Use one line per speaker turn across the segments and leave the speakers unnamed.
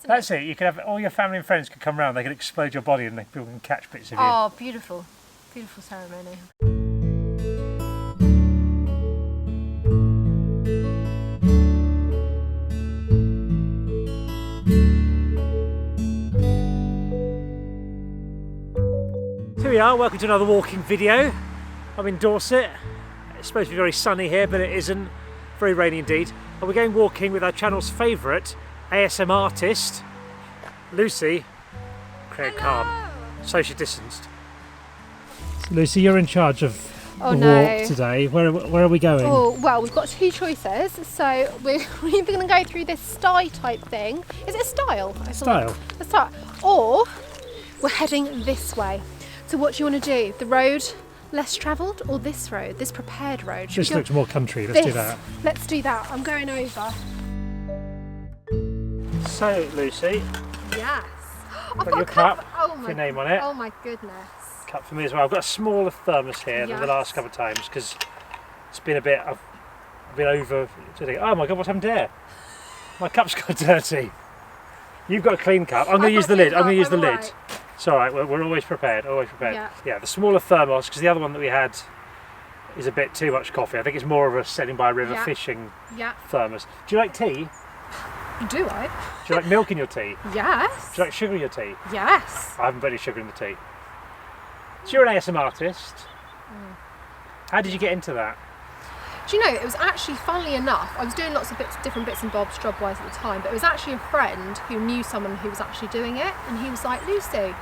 isn't
That's
it?
it. You could have all your family and friends could come round. They could explode your body and people can catch bits of you.
Oh, beautiful. Beautiful ceremony.
Here we are, welcome to another walking video. I'm in Dorset. It's supposed to be very sunny here, but it isn't. Very rainy indeed. And we're going walking with our channel's favourite ASM artist, Lucy. Create calm. Social distanced. Lucy, you're in charge of the walk today. Where are we going?
Oh, well, we've got two choices. So we're either going to go through this style type thing. Is it a style?
Style.
A style. Or we're heading this way. So what do you want to do? The road less travelled or this road, this prepared road?
This looks more country, let's do that.
Let's do that. I'm going over.
So, Lucy.
Yes. I've
got your cup,
oh
your name on it.
Oh my goodness.
Cup for me as well. I've got a smaller thermos here than the last couple of times because it's been a bit, I've been over, oh my God, what's happened there? My cup's got dirty. You've got a clean cup. I'm going to use the lid. I'm going to use the lid. It's all right, we're always prepared, always prepared. Yeah, the smaller thermos, because the other one that we had is a bit too much coffee. I think it's more of a sitting by a river fishing thermos. Do you like tea?
Do I?
Do you like milk in your tea?
Yes.
Do you like sugar in your tea?
Yes.
I haven't put any sugar in the tea. So you're an ASM artist. How did you get into that?
Do you know, it was actually, funnily enough, I was doing lots of different bits and bobs job-wise at the time, but it was actually a friend who knew someone who was actually doing it, and he was like, Lucy,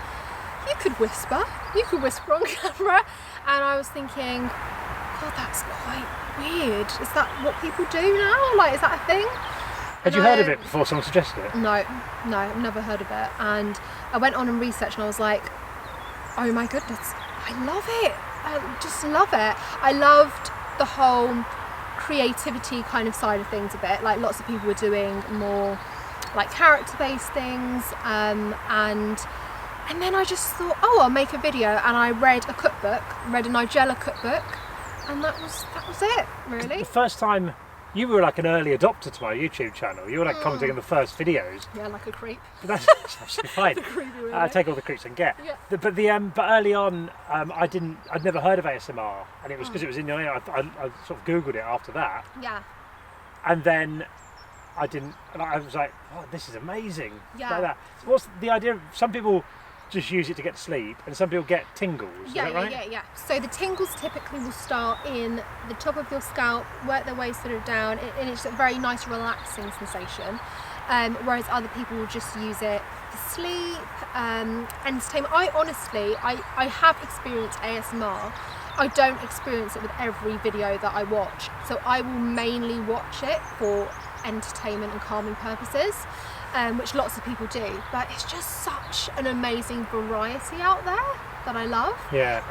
you could whisper on camera. And I was thinking, God, that's quite weird. Is that what people do now? Like, is that a thing?
Had you heard of it before someone suggested it?
No, I've never heard of it. And I went on and researched and I was like, oh my goodness, I love it. I just love it. I loved the whole creativity kind of side of things a bit. Like lots of people were doing more like character-based things, and then I just thought, oh, I'll make a video, and I read a Nigella cookbook, and that was it, really.
The first time you were like an early adopter to my YouTube channel. You were like commenting on the first videos.
Yeah, like a creep.
But that's absolutely fine. I take all the creeps I can get.
Yeah.
But early on, I'd never heard of ASMR, and it was because it was in your name. I sort of Googled it after that.
Yeah.
And then I was like, oh, this is amazing.
Yeah.
Like that. So what's the idea? Some people just use it to get to sleep, and some people get tingles.
Yeah,
is that right?
yeah. So the tingles typically will start in the top of your scalp, work their way sort of down, and it's a very nice relaxing sensation. Whereas other people will just use it for sleep, entertainment. I have experienced ASMR. I don't experience it with every video that I watch. So I will mainly watch it for entertainment and calming purposes. Which lots of people do, but it's just such an amazing variety out there that I love.
Yeah.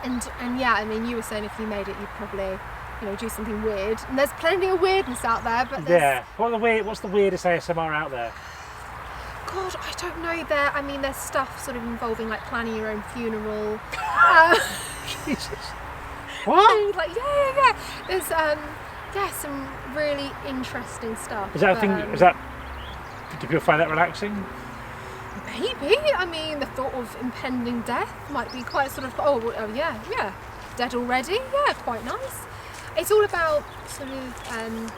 And yeah, I mean, you were saying if you made it, you'd probably, do something weird. And there's plenty of weirdness out there, but
yeah. What's the weirdest ASMR out there?
God, I don't know. There's stuff sort of involving like planning your own funeral.
Jesus. What?
Like yeah. There's some really interesting stuff.
Is that a thing? Do people find that relaxing?
Maybe. The thought of impending death might be quite sort of, oh yeah, dead already? Yeah, quite nice. It's all about sort of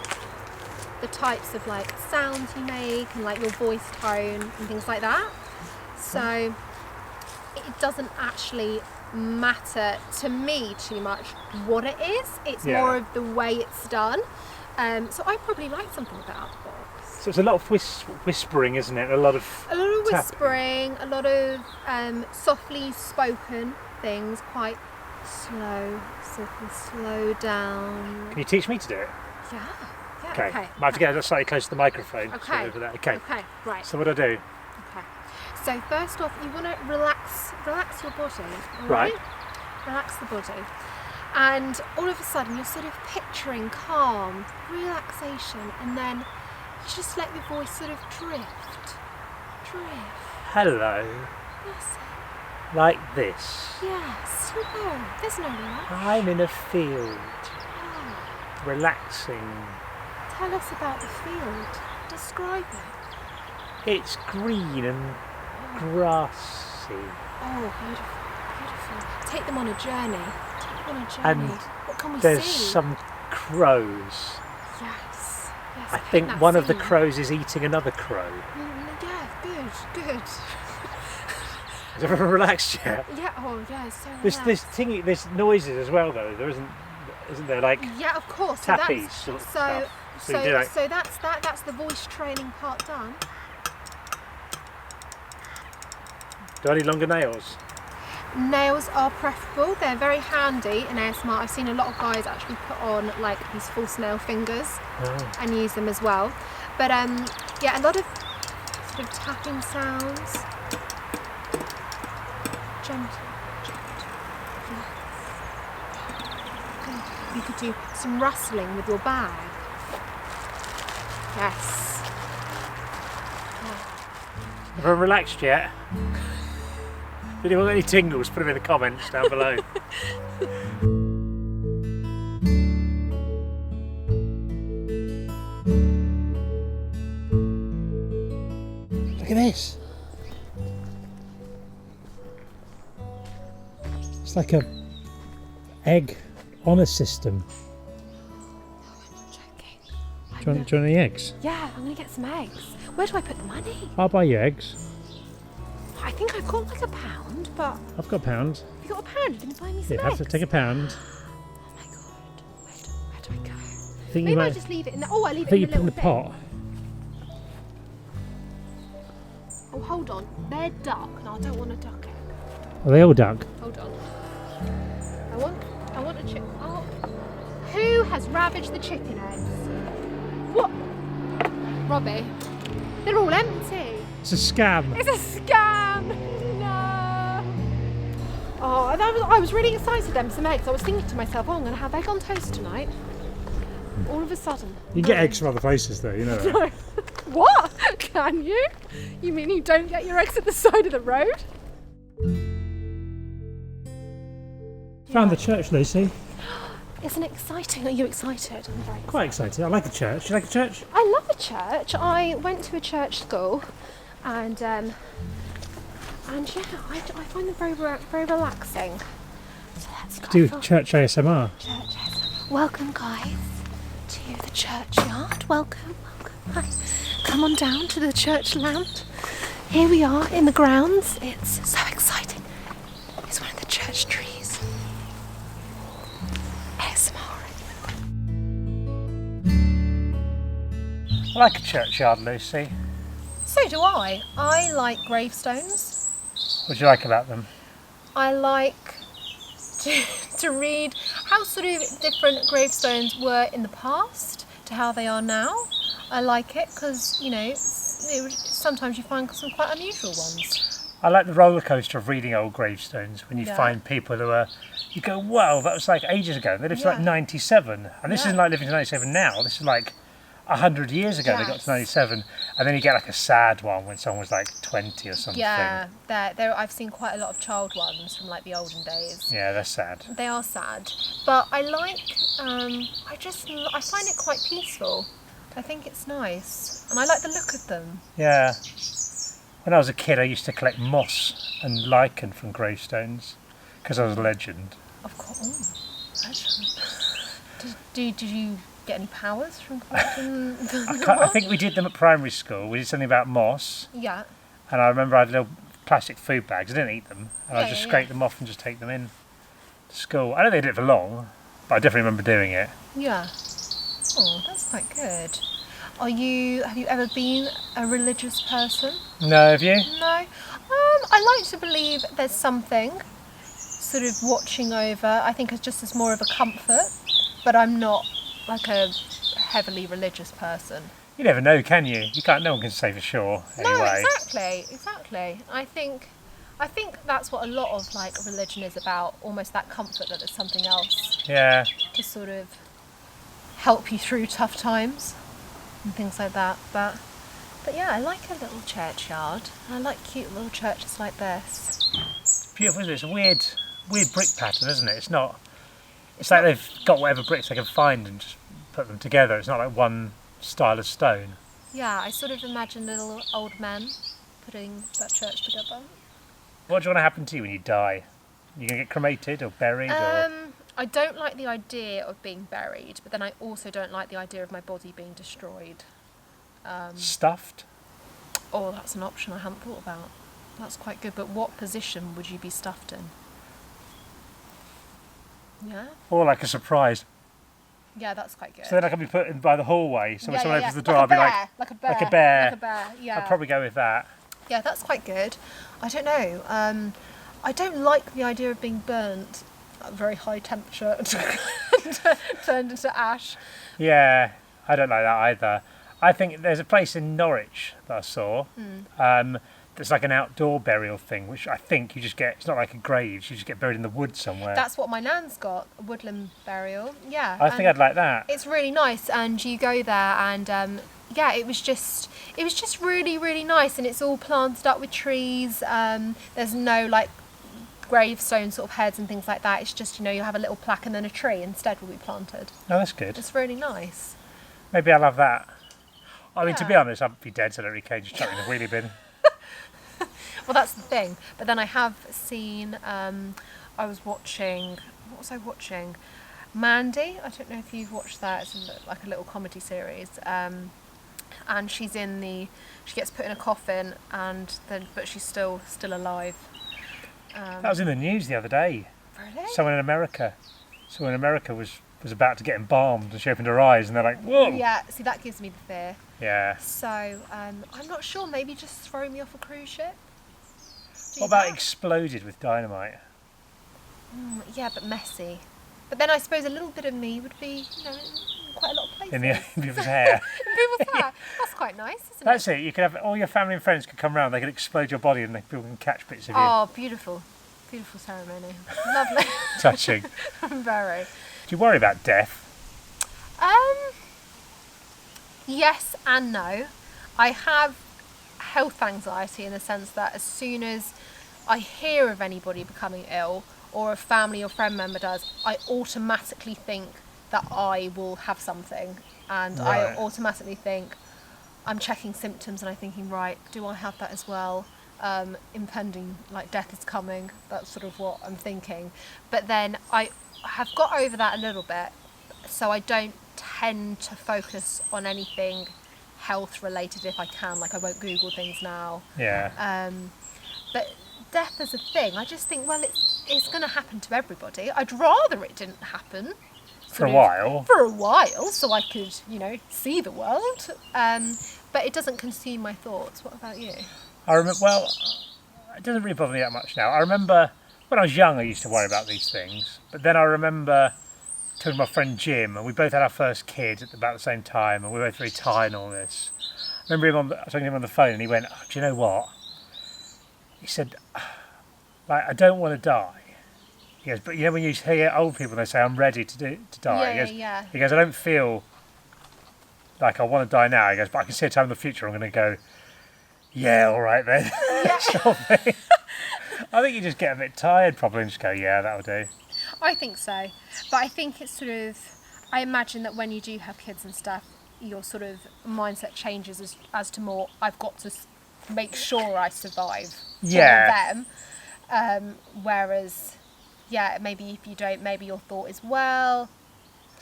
the types of like sounds you make and like your voice tone and things like that. So it doesn't actually matter to me too much what it is. It's more of the way it's done. So I probably like something a bit out of the box.
So it's a lot of whispering, isn't it? A lot of
whispering, a lot of softly spoken things, quite slow, sort of slow down.
Can you teach me to do it?
Yeah.
Okay.
Okay.
Might have to get slightly close to the microphone.
Okay.
Over there. Okay.
Okay. Right.
So what do I do?
Okay. So first off, you want to relax your body. All
right.
Relax the body. And all of a sudden you're sort of picturing calm, relaxation, and then you just let your voice sort of drift.
Hello.
Yes.
Like this.
Yes. No, there's no rush.
I'm in a field.
Oh.
Relaxing.
Tell us about the field. Describe it.
It's green and grassy.
Oh, beautiful, beautiful. Take them on a journey. Take them on a journey.
And
what can we
there's
see?
some crows.
Yes.
I think one of the crows is eating another crow.
Yeah, good.
Is everyone relaxed yet?
Yeah, oh yeah, so
There's noises as well though. Isn't there, like
yeah, of course.
tappies?
So that's the voice training part done.
Do I need longer nails?
Nails are preferable. They're very handy in ASMR. I've seen a lot of guys actually put on like these false nail fingers and use them as well. But yeah, a lot of sort of tapping sounds. Gentle. Good. You could do some rustling with your bag. Yes.
Everyone relaxed yet? If anyone got any tingles, put them in the comments down below. Look at this. It's like a egg on a system.
I'm not joking.
Do you want any eggs?
Yeah, I'm going to get some eggs. Where do I put the money?
I'll buy you eggs.
I think I've got like £1, but...
I've got a pound.
Have you got £1? You're going to buy me some
You
eggs?
have to take a pound.
Oh my god. Where do I go?
I think
Maybe
you
I
might.
just leave it in the... Oh, I leave
I think
it
you
in
put
the
in the
little
pot.
bin. Oh, hold on. They're duck. No, I don't want a duck egg.
Are they all duck?
Hold on. I want a chicken. Oh. Who has ravaged the chicken eggs? What? Robbie. They're all empty.
It's a scam.
It's a scam! No! Oh, I was really excited then for some eggs. I was thinking to myself, oh, I'm going to have egg on toast tonight. All of a sudden.
You can get eggs from other places though, you know that.
No. What? Can you? You mean you don't get your eggs at the side of the road?
Found the church, Lucy.
Isn't it exciting? Are you excited? I'm very
Quite excited. I like a church. You like a church?
I love a church. I went to a church school and yeah, I find them very relaxing. So let's go
Do
for
church ASMR.
church. Welcome guys to the churchyard. Welcome. Hi. Come on down to the church land. Here we are in the grounds. It's so exciting. It's one of the church trees. ASMR.
I like a churchyard, Lucy.
So do I. I like gravestones.
What do you like about them?
I like to read how sort of different gravestones were in the past to how they are now. I like it because, you know, sometimes you find some quite unusual ones.
I like the roller coaster of reading old gravestones when you
Yeah.
find people who are, you go, wow, that was like ages ago. They lived to like
Yeah.
97. And this
Yeah.
isn't like living to 97 now. This is like 100 years ago they got
Yes.
to 97. And then you get like a sad one when someone was like 20 or something.
Yeah, I've seen quite a lot of child ones from like the olden days.
Yeah, that's sad.
They are sad, but I like. I find it quite peaceful. I think it's nice, and I like the look of them.
Yeah. When I was a kid, I used to collect moss and lichen from gravestones because I was a legend.
Of course. Oh, did you get any powers from collecting the
I think we did them at primary school. We did something about moss,
Yeah.
and I remember I had little plastic food bags. I didn't eat them, and I
Yeah,
just
yeah,
scrape them off and just take them in to school. I don't think I did it for long, but I definitely remember doing it.
Yeah. Oh, that's quite good. Have you ever been a religious person?
No, have you?
No. I like to believe there's something sort of watching over. I think it's just as more of a comfort, but I'm not like a heavily religious person.
You never know, can you? You can't. No one can say for sure. Anyway.
No, exactly. I think that's what a lot of like religion is about. Almost that comfort that there's something else
Yeah.
to sort of help you through tough times and things like that. But yeah, I like a little churchyard. I like cute little churches like this.
It's beautiful, isn't it? It's a weird brick pattern, isn't it? It's not. It's like they've got whatever bricks they can find and just put them together. It's not like one style of stone.
Yeah, I sort of imagine little old men putting that church together.
What do you want to happen to you when you die? You going to get cremated or buried?
I don't like the idea of being buried, but then I also don't like the idea of my body being destroyed.
Stuffed?
Oh, that's an option I hadn't thought about. That's quite good, but what position would you be stuffed in? Yeah?
Or like a surprise.
Yeah, that's quite good.
So then I can be put in by the hallway. So when someone opens the door,
like
I'll be like...
Like a bear.
Like a bear.
Like a bear, yeah.
I'd probably go with that.
Yeah, that's quite good. I don't know. I don't like the idea of being burnt at very high temperature turned into ash.
Yeah, I don't like that either. I think there's a place in Norwich that I saw. That's like an outdoor burial thing, which I think you just get. It's not like a grave; you just get buried in the woods somewhere.
That's what my nan's got, a woodland burial. Yeah,
I think I'd like that.
It's really nice, and you go there, and yeah, it was just really, really nice, and it's all planted up with trees. There's no like gravestone sort of heads and things like that. It's just, you know, you have a little plaque and then a tree instead will be planted.
Oh, that's good.
It's really nice.
Maybe I'll have that. I mean, to be
Yeah.
honest, I'd be dead, so I don't really care. Just chuck it in the wheelie bin.
Well, that's the thing. But then I have seen, I was watching, what was I watching? Mandy. I don't know if you've watched that. It's like a little comedy series. And she gets put in a coffin, but she's still alive.
That was in the news the other day.
Really?
Someone in America was about to get embalmed, and she opened her eyes, and they're like, "Whoa!"
Yeah. See, that gives me the fear.
Yeah.
So I'm not sure. Maybe just throw me off a cruise ship. Do
What about
that?
exploded with dynamite?
Yeah, but messy. But then I suppose a little bit of me would be, you know, in quite a lot of places.
In people's hair.
In people's hair. That's quite nice, isn't
That's
it?
it. You could have all your family and friends could come round. They could explode your body, and people can catch bits of you.
Oh, beautiful. Beautiful ceremony. Lovely.
Touching.
Very.
Do you worry about death?
Yes and no. I have health anxiety in the sense that as soon as I hear of anybody becoming ill or a family or friend member does, I automatically think that I will have something, and I
Right.
automatically think I'm checking symptoms and I'm thinking, right, do I have that as well? Impending, like, death is coming. That's sort of what I'm thinking. But then I have got over that a little bit, so I don't tend to focus on anything health related if I can. Like, I won't Google things now.
Yeah.
But death is a thing. I just think, well, it's going to happen to everybody. I'd rather it didn't happen.
For a while.
For a while, so I could, you know, see the world. But it doesn't consume my thoughts. What about you?
I remember. Well, it doesn't really bother me that much now. I remember when I was young, I used to worry about these things. But then I remember talking to my friend Jim, and we both had our first kid at about the same time, and we were both very tired and all this. I remember talking to him on the phone, and he went, "Oh, do you know what?" He said, "Like, I don't want to die." He goes, "But you know when you hear old people, they say, I'm ready to die."
Yeah.
He goes, "I don't feel like I want to die now." He goes, "But I can see a time in the future I'm going to go, yeah, all right then." Sort of thing. I think you just get a bit tired probably and just go, yeah, that'll do.
I think so. But I think it's sort of, I imagine that when you do have kids and stuff, your sort of mindset changes as to more, I've got to make sure I survive
Yeah.
for them. Whereas, yeah, maybe if you don't, maybe your thought is, well,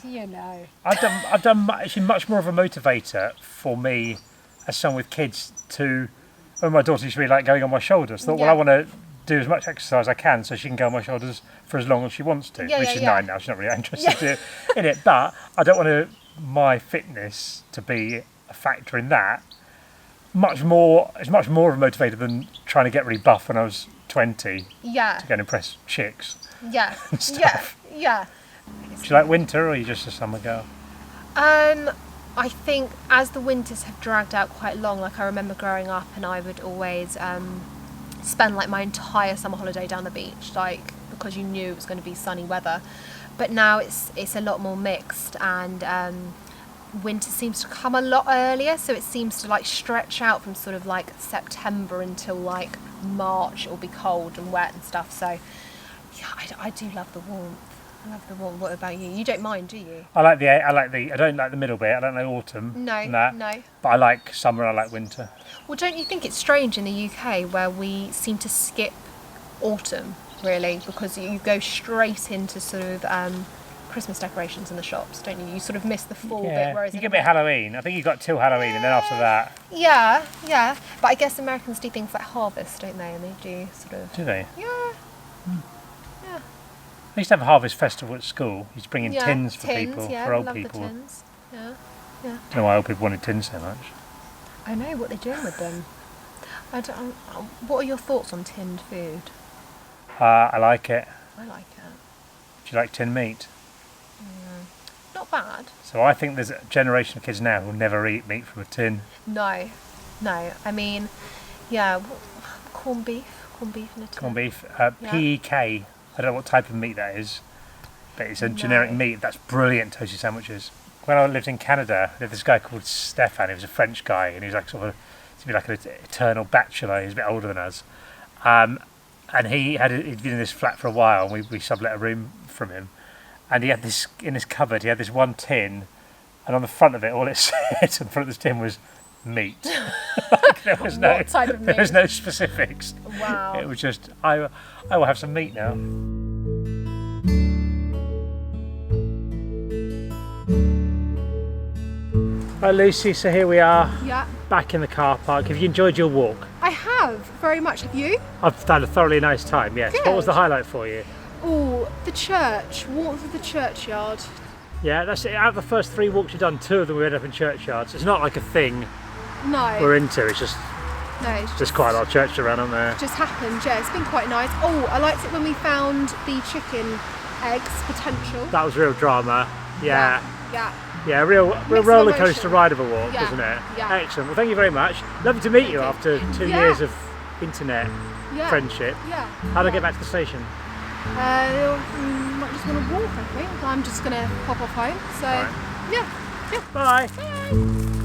you know.
I've done actually much more of a motivator for me as someone with kids to, when my daughter used to be like going on my shoulders, thought, well,
Yeah.
I want to do as much exercise as I can so she can go on my shoulders for as long as she wants to.
Yeah,
Which
yeah,
is
yeah.
9 now, she's not really interested in it, but I don't want my fitness to be a factor in that. It's much more of a motivator than trying to get really buff when I was 20
Yeah,
to go and impress chicks.
yeah,
and
yeah,
stuff.
yeah.
Do you like winter, or are you just a summer girl?
I think as the winters have dragged out quite long, like I remember growing up and I would always spend like my entire summer holiday down the beach, like, because you knew it was going to be sunny weather. But now it's a lot more mixed, and winter seems to come a lot earlier, so it seems to like stretch out from sort of like September until like March. It'll be cold and wet and stuff, so yeah, I do love the warmth. I love the warm. What about you? You don't mind, do you?
I don't like the middle bit. I don't like autumn.
No,
and
no.
But I like summer. I like winter.
Well, don't you think it's strange in the UK where we seem to skip autumn, really, because you go straight into sort of Christmas decorations in the shops, don't you? You sort of miss the fall bit. Whereas
you get a bit Halloween. I think you got till Halloween, and then after that.
Yeah, yeah. But I guess Americans do things like harvest, don't they? And they do sort of.
Do they?
Yeah. Yeah.
I used to have a harvest festival at school. You used to bring in tins for people, for old
love
people.
The tins. Yeah, yeah.
I don't know why old people wanted tins so much.
I know what they're doing with them. What are your thoughts on tinned food?
I like it.
I like it.
Do you like tinned meat?
Not bad.
So I think there's a generation of kids now who will never eat meat from a tin.
No, no. I mean, yeah, corned beef in a tin.
Corned beef, PEK. I don't know what type of meat that is, but it's a generic meat. That's brilliant toasted sandwiches. When I lived in Canada, there was this guy called Stefan. He was a French guy, and he was like sort of like an eternal bachelor. He was a bit older than us, and he'd been in this flat for a while, and we sublet a room from him. And he had this in his cupboard. He had this one tin, and on the front of it, all it said in front of this tin was meat. Like, there was
what type of meat?
There was no specifics.
Wow.
It was just I will have some meat now. Right, Lucy. So here we are.
Yeah.
Back in the car park. Have you enjoyed your walk?
I have very much. Have you?
I've had a thoroughly nice time. Yes.
Good.
What was the highlight for you?
Oh, the church. Warmth of the churchyard.
Yeah, that's it. Out of the first 3 walks you've done, 2 of them we ended up in churchyards. It's not like a thing we're into. It's just there's quite a lot of churches around, aren't there?
Just happened. Yeah, it's been quite nice. Oh, I liked it when we found the chicken eggs potential.
That was real drama. Yeah.
Yeah.
Real roller coaster
emotion.
ride of a walk,
Yeah,
wasn't it?
yeah.
Excellent. Well, thank you very much. Lovely to meet you after 2 years of internet friendship.
Yeah.
How do I get back to the station?
Might just want to walk, I think. I'm just going to pop off home. So,
Right.
yeah.
Bye.
Bye.